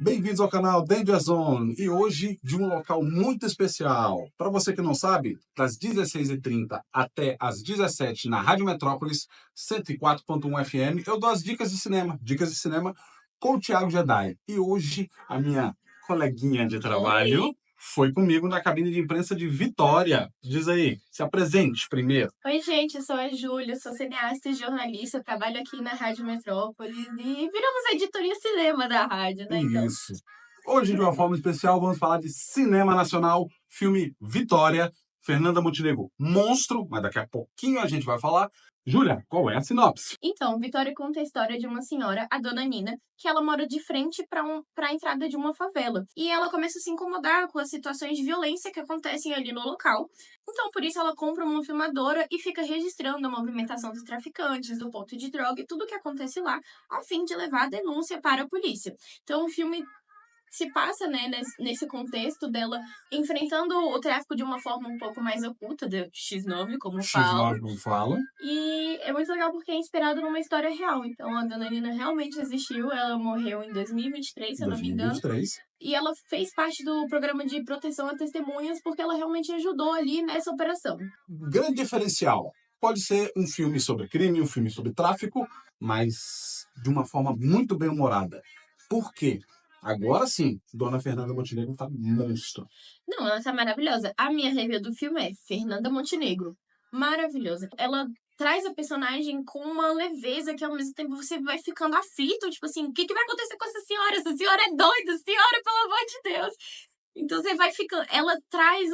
Bem-vindos ao canal Danger Zone e hoje de um local muito especial. Para você que não sabe, das 16h30 até as 17h na Rádio Metrópolis 104.1 FM, eu dou as dicas de cinema com o Thiago Jedi. E hoje a minha coleguinha de trabalho foi comigo na cabine de imprensa de Vitória. Diz aí, se apresente primeiro. Oi, gente, eu sou a Júlia, sou cineasta e jornalista, trabalho aqui na Rádio Metrópolis e viramos a editoria cinema da rádio, né? Então, Isso. Hoje, de uma forma especial, vamos falar de cinema nacional, filme Vitória, Fernanda Montenegro, Monstro, mas daqui a pouquinho a gente vai falar. Júlia, qual é a sinopse? então, Vitória conta a história de uma senhora, a dona Nina, que ela mora de frente para a entrada de uma favela. E ela começa a se incomodar com as situações de violência que acontecem ali no local. Então, por isso, ela compra uma filmadora e fica registrando a movimentação dos traficantes, do ponto de droga e tudo o que acontece lá, a fim de levar a denúncia para a polícia. Então, o filme se passa, né, nesse contexto dela enfrentando o tráfico de uma forma um pouco mais oculta, de X9, como falam. X9 não fala. E é muito legal porque é inspirado numa história real. Então, a Dona Nina realmente existiu, ela morreu em 2023, se eu não me engano. 2023. E ela fez parte do programa de proteção a testemunhas porque ela realmente ajudou ali nessa operação. Grande diferencial. Pode ser um filme sobre crime, um filme sobre tráfico, mas de uma forma muito bem humorada. Por quê? Agora sim, Dona Fernanda Montenegro tá monstro. Não, ela tá maravilhosa. A minha review do filme é Fernanda Montenegro. Maravilhosa. Ela traz a personagem com uma leveza que ao mesmo tempo você vai ficando aflito, tipo assim, o que vai acontecer com essa senhora? Essa senhora é doida, senhora, pelo amor de Deus. Então você vai ficando. Ela traz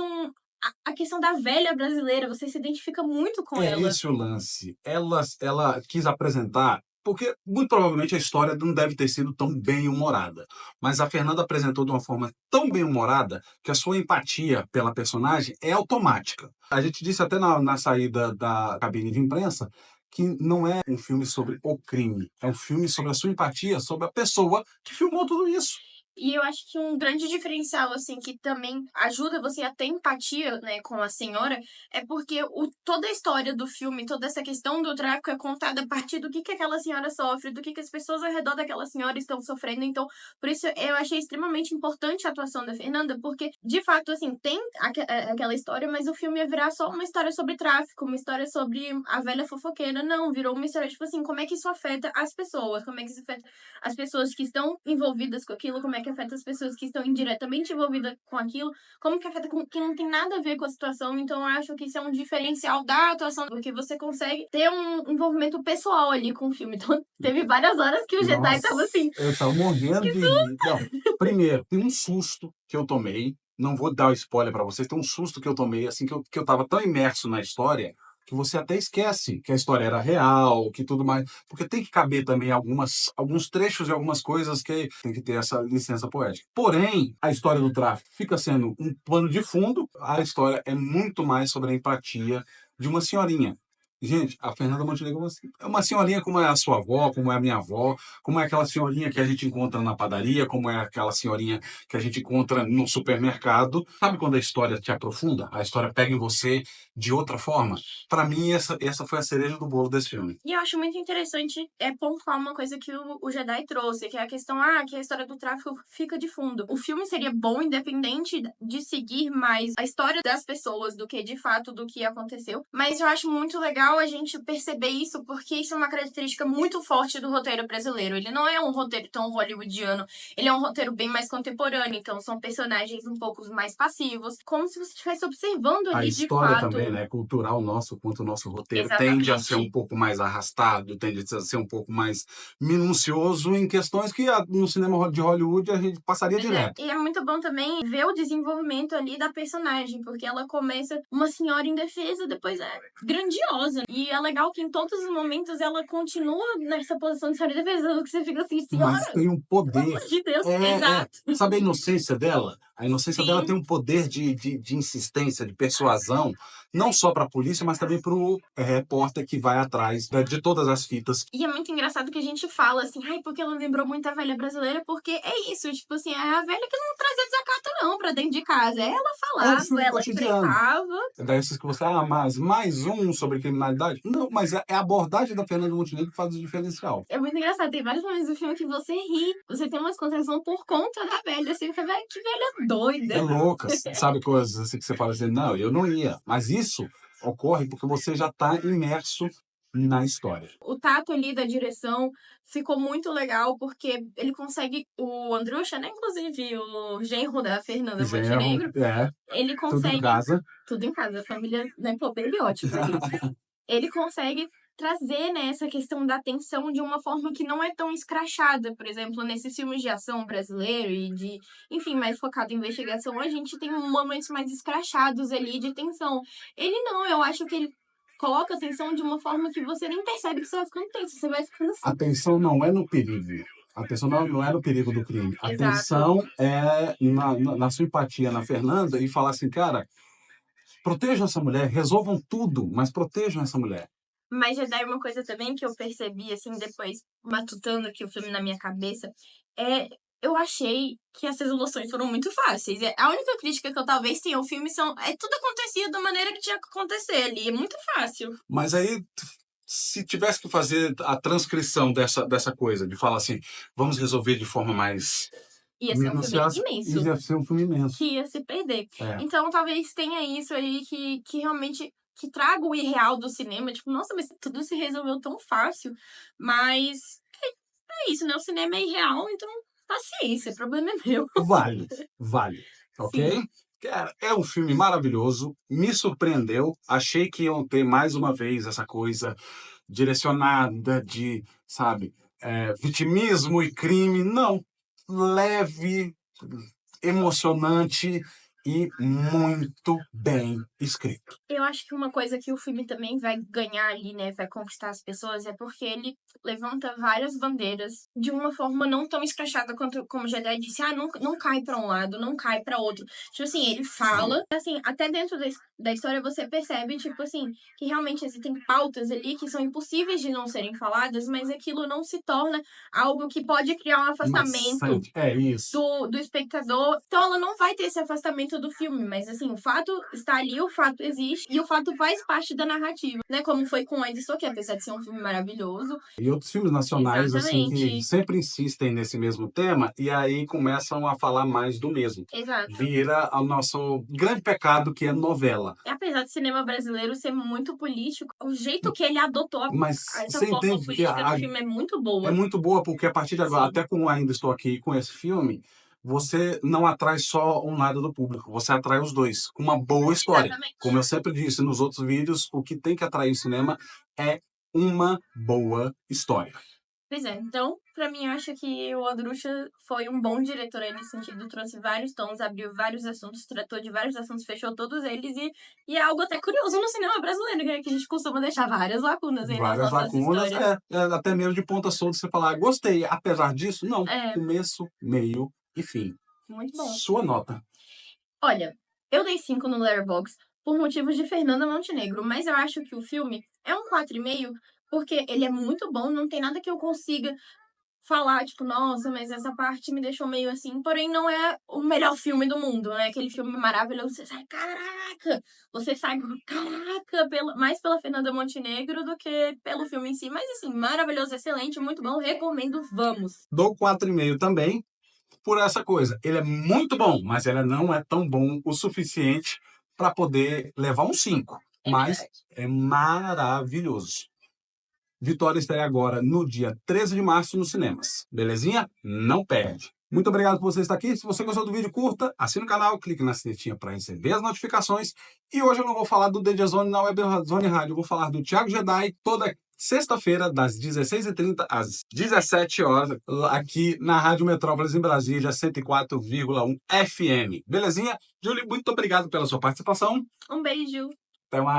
a questão da velha brasileira, você se identifica muito com É ela. esse o lance. Ela quis apresentar, porque muito provavelmente a história não deve ter sido tão bem humorada. Mas a Fernanda apresentou de uma forma tão bem humorada que a sua empatia pela personagem é automática. A gente disse até na saída da cabine de imprensa que não é um filme sobre o crime, é um filme sobre a sua empatia, sobre a pessoa que filmou tudo isso. E eu acho que um grande diferencial, assim, que também ajuda você a ter empatia, né, com a senhora, é porque toda a história do filme, toda essa questão do tráfico é contada a partir do que aquela senhora sofre, do que as pessoas ao redor daquela senhora estão sofrendo. Então, por isso eu achei extremamente importante a atuação da Fernanda, porque, de fato, assim, tem aquela história, mas o filme ia virar só uma história sobre tráfico, uma história sobre a velha fofoqueira. Não, virou uma história, tipo assim, como é que isso afeta as pessoas, como é que isso afeta as pessoas que estão envolvidas com aquilo, como é que afeta as pessoas que estão indiretamente envolvidas com aquilo, como que afeta quem não tem nada a ver com a situação. Então eu acho que isso é um diferencial da atuação, porque você consegue ter um envolvimento pessoal ali com o filme. Então teve várias horas que o Jedi tava assim. Eu tava morrendo de rir. Não, primeiro, tem um susto que eu tomei. Não vou dar o spoiler para vocês. Tem um susto que eu tomei, assim, que eu tava tão imerso na história que você até esquece que a história era real, que tudo mais. Porque tem que caber também alguns trechos e algumas coisas que tem que ter essa licença poética. Porém, a história do tráfico fica sendo um pano de fundo. A história é muito mais sobre a empatia de uma senhorinha. Gente, a Fernanda Montenegro é uma senhorinha como é a sua avó, como é a minha avó, como é aquela senhorinha que a gente encontra na padaria, como é aquela senhorinha que a gente encontra no supermercado. Sabe quando a história te aprofunda? A história pega em você de outra forma? Para mim, essa foi a cereja do bolo desse filme. E eu acho muito interessante pontuar uma coisa que o Jedi trouxe, que é a questão, que a história do tráfico fica de fundo. O filme seria bom independente de seguir mais a história das pessoas do que, de fato, do que aconteceu. Mas eu acho muito legal a gente perceber isso, porque isso é uma característica muito forte do roteiro brasileiro. Ele não é um roteiro tão hollywoodiano, ele é um roteiro bem mais contemporâneo, então são personagens um pouco mais passivos, como se você estivesse observando ali, de fato. A história também, né, cultural nosso, quanto o nosso roteiro Exatamente. tende a ser um pouco mais arrastado, tende a ser um pouco mais minucioso em questões que no cinema de Hollywood a gente passaria direto. E é muito bom também ver o desenvolvimento ali da personagem, porque ela começa uma senhora indefesa, depois é grandiosa. E é legal que em todos os momentos ela continua nessa posição de senhora indefesa, que você fica assim, senhora, Mas tem um poder. pelo amor de Deus, exato. Sabe a inocência dela? A inocência Sim. dela tem um poder de insistência, de persuasão, não só para a polícia, mas também para o repórter que vai atrás de todas as fitas. E é muito engraçado que a gente fala assim, porque ela lembrou muito a velha brasileira, porque é isso, tipo assim, é a velha que não trazia desacato não pra dentro de casa. Ela É um falava, filme ela cotidiano. enfrentava. Dessas que você, mas mais um sobre criminalidade? Não, mas é a abordagem da Fernanda Montenegro que faz o diferencial. É muito engraçado, tem vários momentos do filme que você ri, você tem uma descontração por conta da velha, assim, fica, velho, que velha doida. É louca, sabe, coisas assim que você fala assim, não, eu não ia. Mas isso ocorre porque você já está imerso na história. O tato ali da direção ficou muito legal, porque ele consegue, o Andrusha, né, inclusive o genro da Fernanda Montenegro, ele Tudo em consegue... casa. Tudo em casa, a família, né, pô, ótima ali. Ele consegue trazer, né, essa questão da tensão de uma forma que não é tão escrachada. Por exemplo, nesses filmes de ação brasileiro e de, enfim, mais focado em investigação, a gente tem momentos mais escrachados ali de tensão. Ele não, eu acho que ele coloca a tensão de uma forma que você nem percebe que você vai ficando tenso, você vai ficando assim. A tensão não é no perigo. A tensão não é no perigo do crime. A Exato. tensão é na sua empatia na Fernanda e falar assim, cara, protejam essa mulher, resolvam tudo, mas protejam essa mulher. Mas já daí uma coisa também que eu percebi, assim, depois, matutando aqui o filme na minha cabeça, eu achei que as resoluções foram muito fáceis. A única crítica que eu talvez tenha ao filme tudo acontecia da maneira que tinha que acontecer ali, é muito fácil. Mas aí, se tivesse que fazer a transcrição dessa coisa, de falar assim, vamos resolver de forma mais... Ia ser um filme imenso. Ia ser um filme imenso. Que ia se perder. Então, talvez tenha isso aí que realmente... que traga o irreal do cinema. Tipo, nossa, mas tudo se resolveu tão fácil. Mas é isso, né? O cinema é irreal, então paciência, o problema é meu. Vale. Ok? Sim. Cara, é um filme maravilhoso, me surpreendeu. Achei que iam ter mais uma vez essa coisa direcionada de, sabe, vitimismo e crime. Não. Leve, emocionante e muito bem escrito. Eu acho que uma coisa que o filme também vai ganhar ali, né, vai conquistar as pessoas, é porque ele levanta várias bandeiras de uma forma não tão escrachada quanto, como o Jedi disse, não cai pra um lado, não cai pra outro. Tipo assim, ele fala, assim, até dentro da história você percebe, tipo assim, que realmente existem pautas ali que são impossíveis de não serem faladas, mas aquilo não se torna algo que pode criar um afastamento do espectador. Então ela não vai ter esse afastamento do filme, mas assim, o fato está ali, o fato existe e o fato faz parte da narrativa, né? Como foi com Ainda Estou Aqui, apesar de ser um filme maravilhoso. E outros filmes nacionais, assim, que sempre insistem nesse mesmo tema e aí começam a falar mais do mesmo. Exato. Vira o nosso grande pecado, que é novela. Apesar do cinema brasileiro ser muito político, o jeito que ele adotou essa forma política do filme é muito boa. É muito boa, porque a partir de agora, até como Ainda Estou Aqui com esse filme, você não atrai só um lado do público, você atrai os dois, com uma boa história. Exatamente. Como eu sempre disse nos outros vídeos, o que tem que atrair o cinema é uma boa história. Pois é, então, pra mim, eu acho que o Andrusha foi um bom diretor aí nesse sentido, trouxe vários tons, abriu vários assuntos, tratou de vários assuntos, fechou todos eles, e é algo até curioso no cinema brasileiro, né? Que a gente costuma deixar várias lacunas aí nas nossas histórias. Até mesmo de ponta solta, você falar, gostei, apesar disso, não, começo, meio e fim. Muito bom. Sua nota. Olha, eu dei 5 no Letterboxd por motivos de Fernanda Montenegro, mas eu acho que o filme é um 4,5, porque ele é muito bom, não tem nada que eu consiga falar, tipo, nossa, mas essa parte me deixou meio assim, porém não é o melhor filme do mundo, né? Aquele filme maravilhoso, você sai, caraca! Você sai, caraca, mais pela Fernanda Montenegro do que pelo filme em si, mas assim, maravilhoso, excelente, muito bom, recomendo, vamos! Dou 4,5 também, por essa coisa. Ele é muito bom, mas ele não é tão bom o suficiente para poder levar um 5. Mas é maravilhoso. Vitória estreia agora no dia 13 de março nos cinemas. Belezinha? Não perde. Muito obrigado por você estar aqui. Se você gostou do vídeo, curta, assine o canal, clique na sinetinha para receber as notificações. E hoje eu não vou falar do Danger Zone na Web Zone Rádio, eu vou falar do Thiago Jedi toda sexta-feira, das 16h30 às 17 horas, aqui na Rádio Metrópolis, em Brasília, 104,1 FM. Belezinha? Julie, muito obrigado pela sua participação. Um beijo. Até mais.